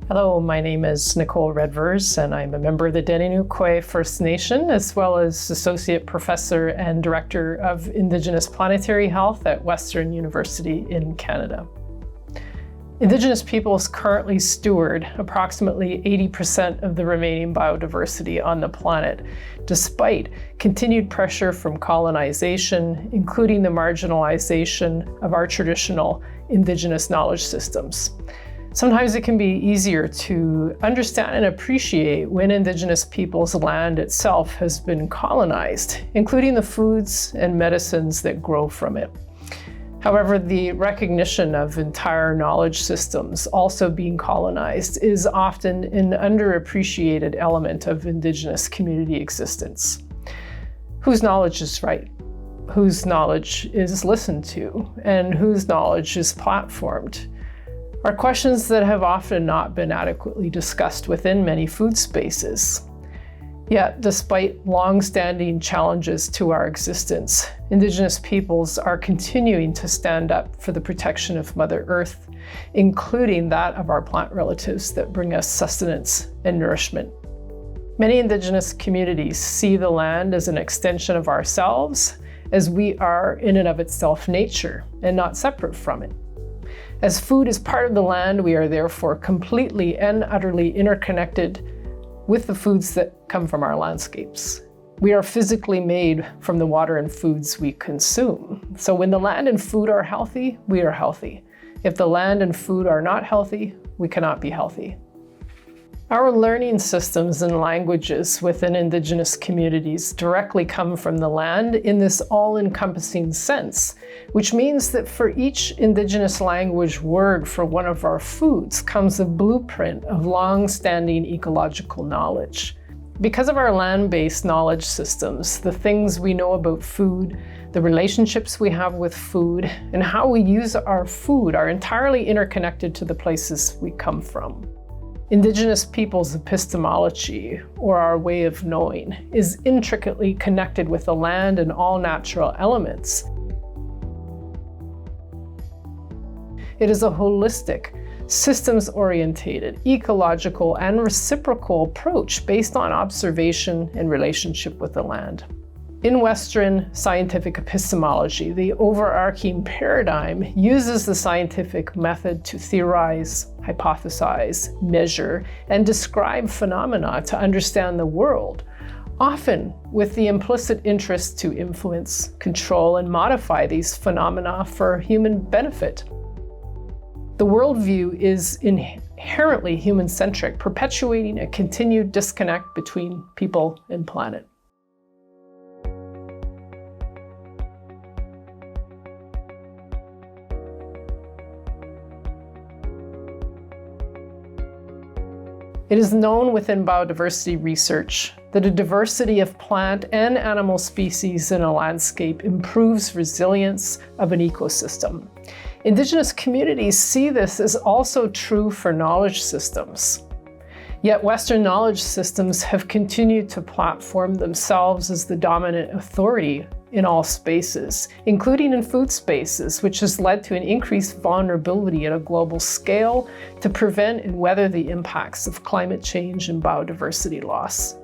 Hello, my name is Nicole Redvers, and I'm a member of the Dene-nu-Kwe First Nation, as well as Associate Professor and Director of Indigenous Planetary Health at Western University in Canada. Indigenous peoples currently steward approximately 80% of the remaining biodiversity on the planet, despite continued pressure from colonization, including the marginalization of our traditional Indigenous knowledge systems. Sometimes it can be easier to understand and appreciate when Indigenous peoples' land itself has been colonized, including the foods and medicines that grow from it. However, the recognition of entire knowledge systems also being colonized is often an underappreciated element of Indigenous community existence. Whose knowledge is right? Whose knowledge is listened to? And whose knowledge is platformed? Are questions that have often not been adequately discussed within many food spaces. Yet, despite long-standing challenges to our existence, Indigenous peoples are continuing to stand up for the protection of Mother Earth, including that of our plant relatives that bring us sustenance and nourishment. Many Indigenous communities see the land as an extension of ourselves, as we are in and of itself nature and not separate from it. As food is part of the land, we are therefore completely and utterly interconnected with the foods that come from our landscapes. We are physically made from the water and foods we consume. So when the land and food are healthy, we are healthy. If the land and food are not healthy, we cannot be healthy. Our learning systems and languages within Indigenous communities directly come from the land in this all-encompassing sense, which means that for each Indigenous language word for one of our foods comes a blueprint of long-standing ecological knowledge. Because of our land-based knowledge systems, the things we know about food, the relationships we have with food, and how we use our food are entirely interconnected to the places we come from. Indigenous peoples' epistemology, or our way of knowing, is intricately connected with the land and all natural elements. It is a holistic, systems-oriented, ecological, and reciprocal approach based on observation and relationship with the land. In Western scientific epistemology, the overarching paradigm uses the scientific method to theorize, hypothesize, measure, and describe phenomena to understand the world, often with the implicit interest to influence, control, and modify these phenomena for human benefit. The worldview is inherently human-centric, perpetuating a continued disconnect between people and planet. It is known within biodiversity research that a diversity of plant and animal species in a landscape improves resilience of an ecosystem. Indigenous communities see this as also true for knowledge systems. Yet Western knowledge systems have continued to platform themselves as the dominant authority in all spaces, including in food spaces, which has led to an increased vulnerability at a global scale to prevent and weather the impacts of climate change and biodiversity loss.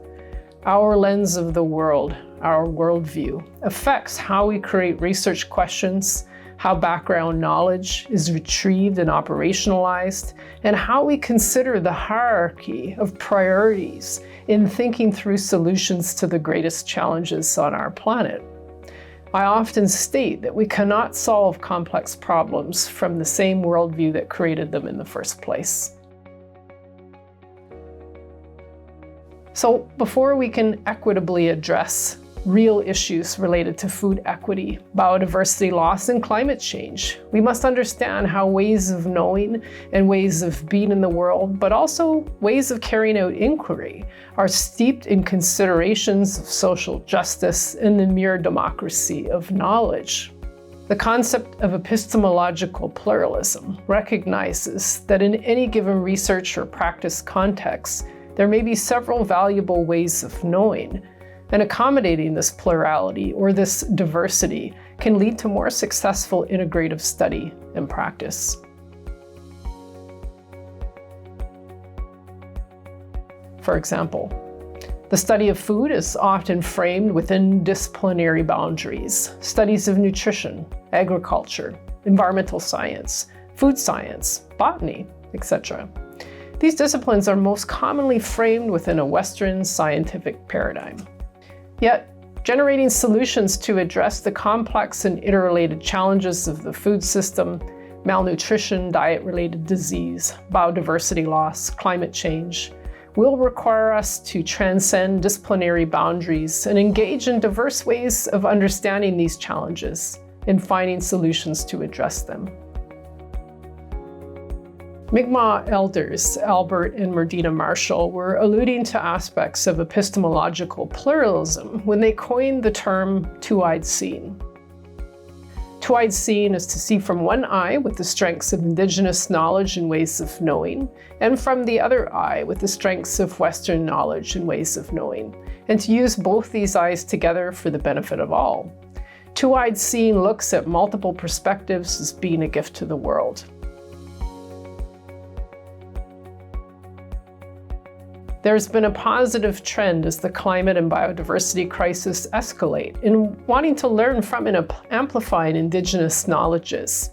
Our lens of the world, our worldview, affects how we create research questions, how background knowledge is retrieved and operationalized, and how we consider the hierarchy of priorities in thinking through solutions to the greatest challenges on our planet. I often state that we cannot solve complex problems from the same worldview that created them in the first place. So before we can equitably address real issues related to food equity, biodiversity loss, and climate change, we must understand how ways of knowing and ways of being in the world, but also ways of carrying out inquiry, are steeped in considerations of social justice and the mere democracy of knowledge. The concept of epistemological pluralism recognizes that in any given research or practice context, there may be several valuable ways of knowing, and accommodating this plurality or this diversity can lead to more successful integrative study and practice. for example. The study of food is often framed within disciplinary boundaries. Studies of nutrition, agriculture, environmental science, food science, botany, etc. These disciplines are most commonly framed within a Western scientific paradigm. Yet, generating solutions to address the complex and interrelated challenges of the food system, malnutrition, diet-related disease, biodiversity loss, climate change, will require us to transcend disciplinary boundaries and engage in diverse ways of understanding these challenges and finding solutions to address them. Mi'kmaq elders Albert and Merdina Marshall were alluding to aspects of epistemological pluralism when they coined the term two-eyed seeing. Two-eyed seeing is to see from one eye with the strengths of Indigenous knowledge and ways of knowing, and from the other eye with the strengths of Western knowledge and ways of knowing, and to use both these eyes together for the benefit of all. Two-eyed seeing looks at multiple perspectives as being a gift to the world. There's been a positive trend as the climate and biodiversity crisis escalate in wanting to learn from and amplify Indigenous knowledges.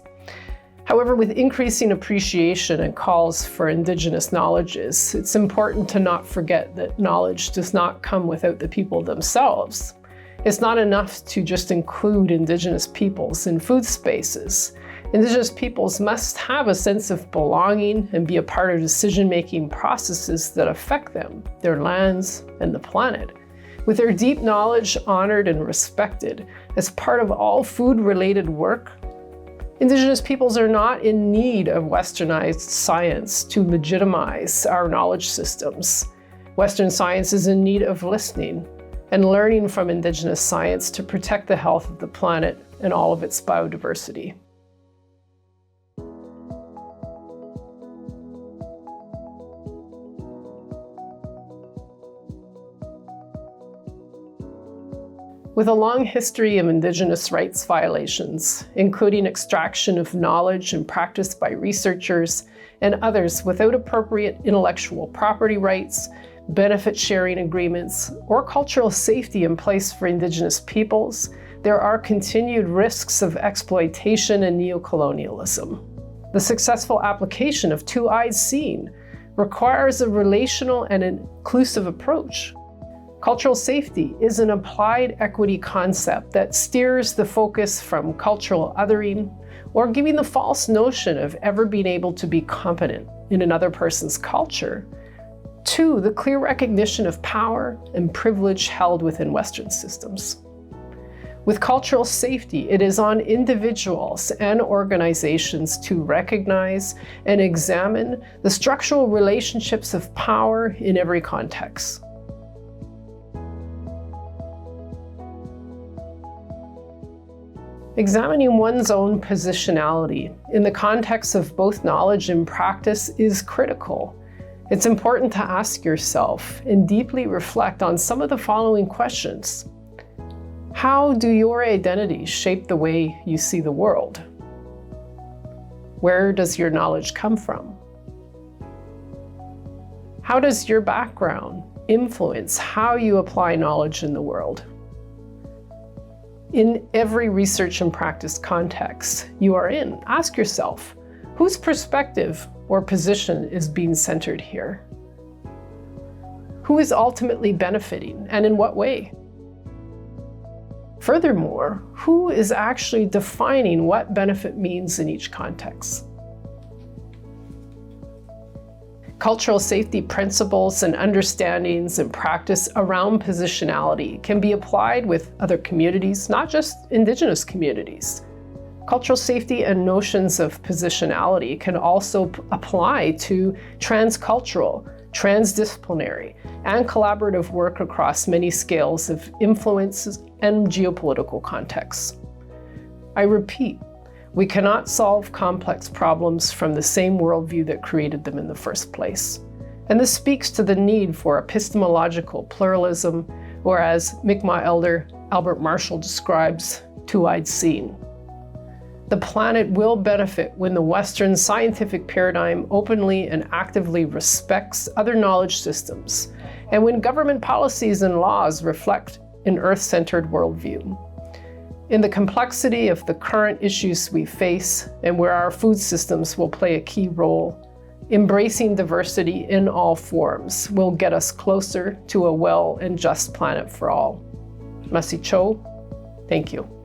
However, with increasing appreciation and calls for Indigenous knowledges, it's important to not forget that knowledge does not come without the people themselves. It's not enough to just include Indigenous peoples in food spaces. Indigenous peoples must have a sense of belonging and be a part of decision-making processes that affect them, their lands, and the planet. With their deep knowledge honored and respected as part of all food-related work, Indigenous peoples are not in need of westernized science to legitimize our knowledge systems. Western science is in need of listening and learning from Indigenous science to protect the health of the planet and all of its biodiversity. With a long history of Indigenous rights violations, including extraction of knowledge and practice by researchers and others without appropriate intellectual property rights, benefit sharing agreements, or cultural safety in place for Indigenous peoples, there are continued risks of exploitation and neocolonialism. The successful application of two-eyed seeing requires a relational and inclusive approach. Cultural safety is an applied equity concept that steers the focus from cultural othering or giving the false notion of ever being able to be competent in another person's culture to the clear recognition of power and privilege held within Western systems. With cultural safety, it is on individuals and organizations to recognize and examine the structural relationships of power in every context. Examining one's own positionality in the context of both knowledge and practice is critical. It's important to ask yourself and deeply reflect on some of the following questions. How do your identities shape the way you see the world? Where does your knowledge come from? How does your background influence how you apply knowledge in the world? In every research and practice context you are in, ask yourself, whose perspective or position is being centered here? Who is ultimately benefiting, and in what way? Furthermore, who is actually defining what benefit means in each context? Cultural safety principles and understandings and practice around positionality can be applied with other communities, not just Indigenous communities. Cultural safety and notions of positionality can also apply to transcultural, transdisciplinary, and collaborative work across many scales of influences and geopolitical contexts. I repeat, we cannot solve complex problems from the same worldview that created them in the first place. And this speaks to the need for epistemological pluralism, or as Mi'kmaq elder Albert Marshall describes, two-eyed seeing. The planet will benefit when the Western scientific paradigm openly and actively respects other knowledge systems, and when government policies and laws reflect an Earth-centered worldview. In the complexity of the current issues we face, and where our food systems will play a key role, embracing diversity in all forms will get us closer to a well and just planet for all. Masicho, thank you.